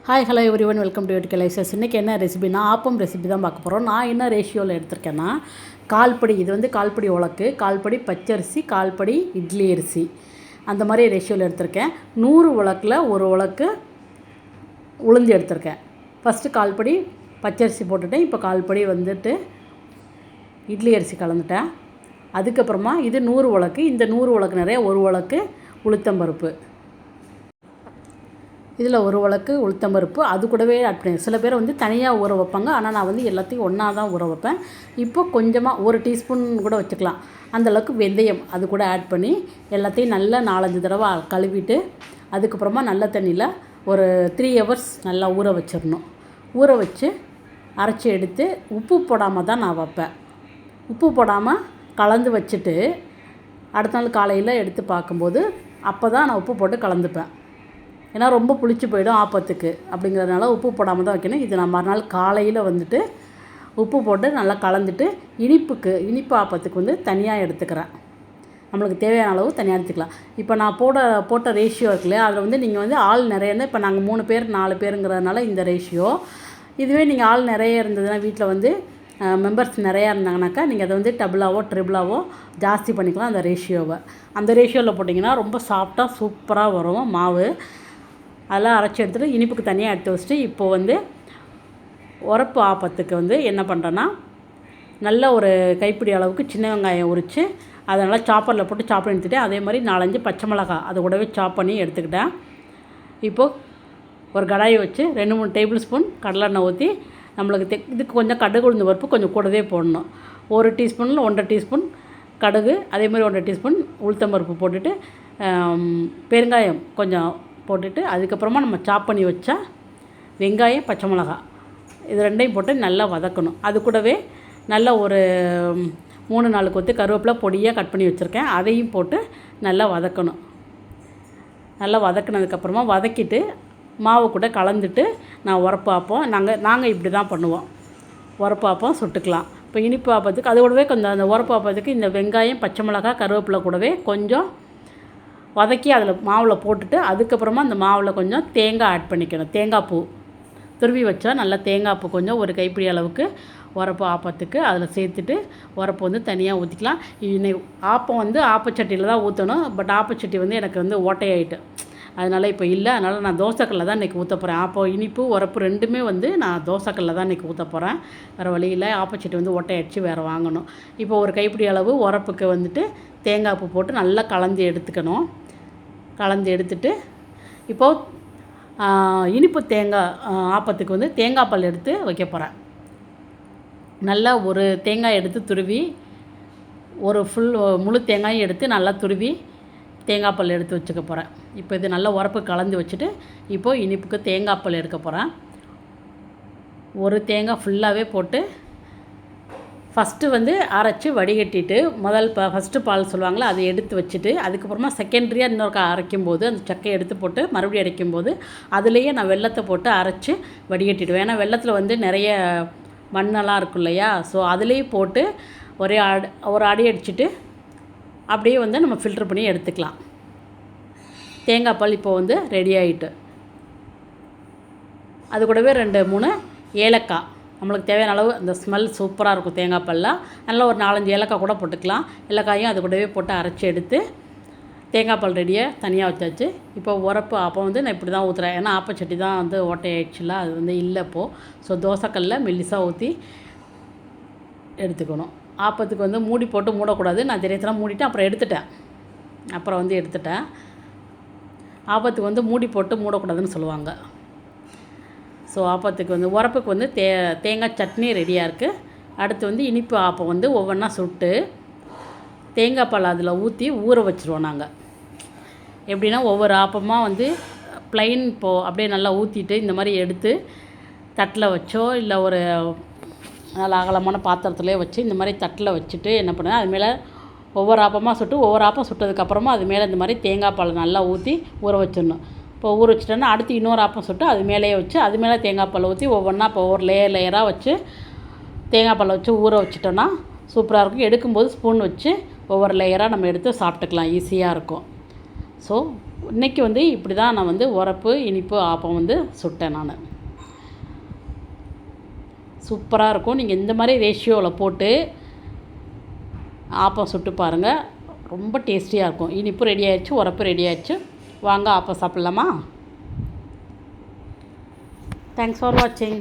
Hi hello everyone, welcome to YouTube lysis. இன்றைக்கி என்ன ரெசிபினா appam recipe தான் பார்க்க போகிறோம். நான் என்ன ரேஷியோவில் எடுத்திருக்கேன்னா, கால்படி, இது வந்து கால்படி உலக்கு, கால்படி பச்சரிசி, கால்படி இட்லி அரிசி, அந்த மாதிரி ரேஷியோவில் எடுத்திருக்கேன். 100 உலக்கில் ஒரு உலக்கு உளுந்து எடுத்திருக்கேன். ஃபஸ்ட்டு கால்படி பச்சரிசி போட்டுட்டேன். இப்போ கால்படி வந்துட்டு இட்லி அரிசி கலந்துட்டேன். அதுக்கப்புறமா இது 100 உலக்கு, இந்த 100 உலக்கு நிறைய ஒரு உலக்கு உளுத்தம்பருப்பு, இதில் ஒரு உலக்கு உளுத்தம்பருப்பு அது கூடவே ஆட் பண்ணி, சில பேர் வந்து தனியாக ஊற வைப்பாங்க. ஆனால் நான் வந்து எல்லாத்தையும் ஒன்றா தான் ஊற வைப்பேன். இப்போ கொஞ்சமாக 1 டீஸ்பூன் கூட வச்சுக்கலாம், அந்தளவுக்கு வெந்தயம் அது கூட ஆட் பண்ணி எல்லாத்தையும் நல்லா 4-5 தடவை கழுவிட்டு, அதுக்கப்புறமா நல்ல தண்ணியில் ஒரு 3 ஹவர்ஸ் நல்லா ஊற வச்சிடணும். ஊற வச்சு அரைச்சி எடுத்து உப்பு போடாமல் தான் நான் வைப்பேன். உப்பு போடாமல் கலந்து வச்சுட்டு அடுத்த நாள் காலையில் எடுத்து பார்க்கும்போது அப்போ தான் நான் உப்பு போட்டு கலந்துப்பேன். ஏன்னா ரொம்ப புளிச்சு போயிடும் ஆப்பத்துக்கு, அப்படிங்கிறதுனால உப்பு போடாமல் தான் வைக்கணும். இது நான் மறுநாள் காலையில் வந்துட்டு உப்பு போட்டு நல்லா கலந்துட்டு இனிப்பு ஆப்பத்துக்கு வந்து தனியாக எடுத்துக்கிறேன். நம்மளுக்கு தேவையான அளவு தனியாக எடுத்துக்கலாம். இப்போ நான் போட்ட ரேஷியோ இருக்கு இல்லையா, அதில் வந்து நீங்கள் வந்து ஆள் நிறைய இருந்தால், இப்போ நாங்கள் 3 பேர் 4 பேருங்கிறதுனால இந்த ரேஷியோ. இதுவே நீங்கள் ஆள் நிறைய இருந்ததுன்னா, வீட்டில் வந்து மெம்பர்ஸ் நிறையா இருந்தாங்கனாக்கா நீங்கள் அதை வந்து டபுளாவோ ட்ரிபிளாவோ ஜாஸ்தி பண்ணிக்கலாம் அந்த ரேஷியோவை. அந்த ரேஷியோவில் போட்டிங்கன்னா ரொம்ப சாஃப்டாக சூப்பராக வரும் மாவு. அதெல்லாம் அரைச்சி எடுத்துகிட்டு இனிப்புக்கு தனியாக எடுத்து வச்சுட்டு, இப்போது வந்து உரப்பு ஆப்பத்துக்கு வந்து என்ன பண்ணுறேன்னா, நல்ல ஒரு கைப்பிடி அளவுக்கு சின்ன வெங்காயம் உரித்து அதை நல்லா சாப்பரில் போட்டு சாப் பண்ணி எடுத்துகிட்டேன். அதே மாதிரி 4-5 பச்சை மிளகா அதை கூடவே சாப் பண்ணி எடுத்துக்கிட்டேன். இப்போது ஒரு கடாயை வச்சு 2-3 டேபிள் ஸ்பூன் கடலெண்ணெய் ஊற்றி, நம்மளுக்கு இதுக்கு கொஞ்சம் கடுகு உளுந்து பருப்பு கொஞ்சம் கூடவே போடணும். 1 டீஸ்பூனில் 1.5 டீஸ்பூன் கடுகு, அதே மாதிரி 1.5 டீஸ்பூன் உளுத்தம்பருப்பு போட்டுட்டு, பெருங்காயம் கொஞ்சம் போட்டுட்டு, அதுக்கப்புறமா நம்ம சாப் பண்ணி வச்சா வெங்காயம் பச்சை மிளகா இது 2ஐயும் போட்டு நல்லா வதக்கணும். அது கூடவே நல்லா ஒரு 3-4 கொத்து கருவேப்பிலை பொடியாக கட் பண்ணி வச்சுருக்கேன், அதையும் போட்டு நல்லா வதக்கணும். நல்லா வதக்கினதுக்கப்புறமா வதக்கிட்டு மாவு கூட கலந்துட்டு நான் உரப்பு ஆப்பம் நாங்கள் இப்படி தான் பண்ணுவோம். உரப்பு ஆப்பம் சுட்டுக்கலாம். இப்போ இனிப்பு ஆப்பத்துக்கு அது கூடவே கொஞ்சம் அந்த உரப்பு ஆப்பத்துக்கு இந்த வெங்காயம் பச்சை மிளகா கருவேப்பிலை கூடவே கொஞ்சம் வதக்கி அதில் மாவில் போட்டுட்டு, அதுக்கப்புறமா அந்த மாவில் கொஞ்சம் தேங்காய் ஆட் பண்ணிக்கணும். தேங்காய் பூ துருவி வச்சா நல்லா தேங்காய் பூ கொஞ்சம் ஒரு கைப்பிடி அளவுக்கு உரப்பு ஆப்பத்துக்கு அதில் சேர்த்துட்டு உரப்பு வந்து தனியாக ஊற்றிக்கலாம். இன்னைக்கு ஆப்பம் வந்து ஆப்பச்சட்டியில் தான் ஊற்றணும். பட் ஆப்பச்சட்டி வந்து எனக்கு வந்து ஓட்டையாயிட்டு, அதனால் இப்போ இல்லை. அதனால் நான் தோசைக்கல்லில் தான் இன்றைக்கி ஊற்ற போகிறேன். ஆப்பம் இனிப்பு உரப்பு 2மே வந்து நான் தோசைக்கல்லில் தான் இன்றைக்கி ஊற்ற போகிறேன். வேறு வழியில் ஆப்பச்சட்டி வந்து ஓட்டையாயிடுச்சு, வேறு வாங்கணும். இப்போ ஒரு கைப்பிடி அளவு உரப்புக்கு வந்துட்டு தேங்காய் பூ போட்டு நல்லா கலந்து எடுத்துக்கணும். கலந்து எடுத்துட்டு இப்போது இனிப்பு தேங்காய் ஆப்பத்துக்கு வந்து தேங்காய் பால் எடுத்து வைக்க போகிறேன். நல்லா ஒரு தேங்காய் எடுத்து துருவி, ஒரு முழு தேங்காயும் எடுத்து நல்லா துருவி தேங்காய் பால் எடுத்து வச்சுக்க போகிறேன். இப்போ இது நல்லா உரப்பு கலந்து வச்சுட்டு இப்போது இனிப்புக்கு தேங்காய் பால் எடுக்க போகிறேன். ஒரு தேங்காய் ஃபுல்லாகவே போட்டு ஃபஸ்ட்டு வந்து அரைச்சி வடிகட்டிட்டு, ஃபஸ்ட்டு பால் சொல்லுவாங்களே அதை எடுத்து வச்சுட்டு, அதுக்கப்புறமா செகண்டரியாக இன்னொரு அரைக்கும்போது அந்த சக்கையை எடுத்து போட்டு மறுபடியும் அரைக்கும்போது அதுலேயே நான் வெல்லத்தை போட்டு அரைச்சி வடிகட்டிடுவேன். ஏன்னா வெல்லத்தில் வந்து நிறைய மண்ணெல்லாம் இருக்கும் இல்லையா, ஸோ அதுலேயும் போட்டு ஒரு அடி அடிச்சுட்டு அப்படியே வந்து நம்ம ஃபில்ட்ரு பண்ணி எடுத்துக்கலாம். தேங்காய் பால் இப்போ வந்து ரெடி ஆகிட்டு, அது கூடவே 2-3 ஏலக்காய், நம்மளுக்கு தேவையான அளவு அந்த ஸ்மெல் சூப்பராக இருக்கும் தேங்காய் பாலில். நல்லா ஒரு 4-5 ஏலக்காய் கூட போட்டுக்கலாம். ஏலக்காயும் அது கூடவே போட்டு அரைச்சி எடுத்து தேங்காய் பால் ரெடியாக தனியாக வச்சாச்சு. இப்போ உரப்பு ஆப்பம் வந்து நான் இப்படி தான் ஊற்றுறேன். ஏன்னா ஆப்பச்சட்டி தான் வந்து ஓட்டையாயிடுச்சுல, அது வந்து இல்லை இப்போது. ஸோ தோசைக்கல்லில் மெல்லிசாக ஊற்றி எடுத்துக்கணும். ஆப்பத்துக்கு வந்து மூடி போட்டு மூடக்கூடாது. நான் தெரியாதெல்லாம் மூடிட்டு அப்புறம் எடுத்துட்டேன். ஆப்பத்துக்கு வந்து மூடி போட்டு மூடக்கூடாதுன்னு சொல்லுவாங்க. ஸோ ஆப்பத்துக்கு வந்து உரப்புக்கு வந்து தேங்காய் சட்னி ரெடியாக இருக்குது. அடுத்து வந்து இனிப்பு ஆப்பம் வந்து ஒவ்வொன்றா சுட்டு தேங்காய் பால் அதில் ஊற்றி ஊற வச்சுருவோம் நாங்கள். எப்படின்னா ஒவ்வொரு ஆப்பமாக வந்து ப்ளைன் அப்படியே நல்லா ஊற்றிட்டு இந்த மாதிரி எடுத்து தட்டில் வச்சோ இல்லை ஒரு நல்லா அகலமான பாத்திரத்துலேயே வச்சு இந்த மாதிரி தட்டில் வச்சுட்டு என்ன பண்ணுவேன், அது மேலே ஒவ்வொரு ஆப்பமாக சுட்டு ஒவ்வொரு ஆப்பம் சுட்டதுக்கப்புறமா அது மேலே இந்த மாதிரி தேங்காய் பால் நல்லா ஊற்றி ஊற வச்சிடணும். இப்போ ஊற வச்சுட்டோன்னா அடுத்து இன்னொரு ஆப்பம் சுட்டு அது மேலேயே வச்சு அது மேலே தேங்காய் பால் ஊற்றி ஒவ்வொன்றா இப்போ ஒரு லேயராக வச்சு தேங்காய் பால் வச்சு ஊற வச்சுட்டோன்னா சூப்பராக இருக்கும். எடுக்கும்போது ஸ்பூன் வச்சு ஒவ்வொரு லேயராக நம்ம எடுத்து சாப்பிட்டுக்கலாம், ஈஸியாக இருக்கும். ஸோ இன்றைக்கி வந்து இப்படி தான் நான் வந்து உரப்பு இனிப்பு ஆப்பம் வந்து சுட்டேன் நான். சூப்பராக இருக்கும். நீங்கள் இந்த மாதிரி ரேஷியோவில் போட்டு ஆப்பம் சுட்டு பாருங்கள், ரொம்ப டேஸ்டியாக இருக்கும். இனிப்பு ரெடி ஆயிடுச்சு, உரப்பு ரெடி ஆயிடுச்சு. வாங்க ஆப்பம் சாப்பிட்லாமா? தேங்க்ஸ் ஃபார் வாட்சிங்.